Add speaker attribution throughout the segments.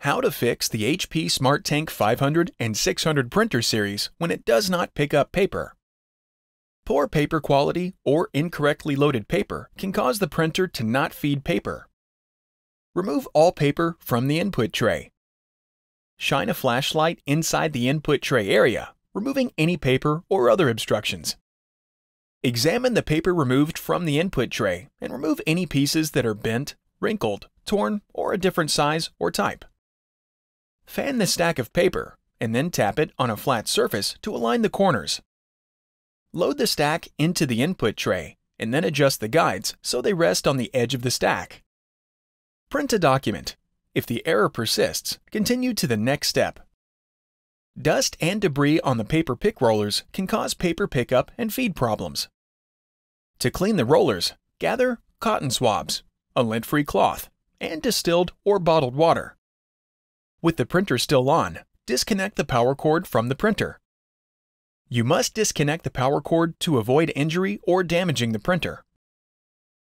Speaker 1: How to fix the HP SmartTank 500 and 600 printer series when it does not pick up paper. Poor paper quality or incorrectly loaded paper can cause the printer to not feed paper. Remove all paper from the input tray. Shine a flashlight inside the input tray area, removing any paper or other obstructions. Examine the paper removed from the input tray and remove any pieces that are bent, wrinkled, torn, or a different size or type. Fan the stack of paper and then tap it on a flat surface to align the corners. Load the stack into the input tray and then adjust the guides so they rest on the edge of the stack. Print a document. If the error persists, continue to the next step. Dust and debris on the paper pick rollers can cause paper pickup and feed problems. To clean the rollers, gather cotton swabs, a lint-free cloth, and distilled or bottled water. With the printer still on, disconnect the power cord from the printer. You must disconnect the power cord to avoid injury or damaging the printer.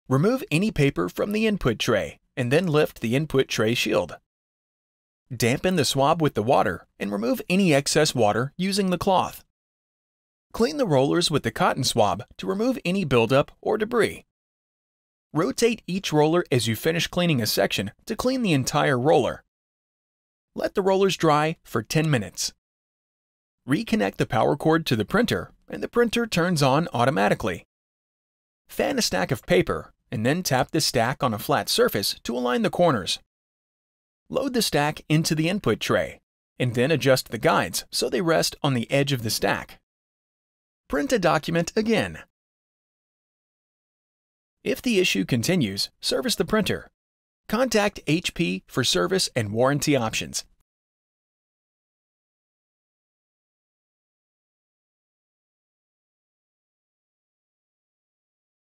Speaker 1: Remove any paper from the input tray and then lift the input tray shield. Dampen the swab with the water and remove any excess water using the cloth. Clean the rollers with the cotton swab to remove any buildup or debris. Rotate each roller as you finish cleaning a section to clean the entire roller. Let the rollers dry for 10 minutes. Reconnect the power cord to the printer and the printer turns on automatically. Fan a stack of paper and then tap the stack on a flat surface to align the corners. Load the stack into the input tray and then adjust the guides so they rest on the edge of the stack. Print a document again. If the issue continues, service the printer. Contact HP for service and warranty options.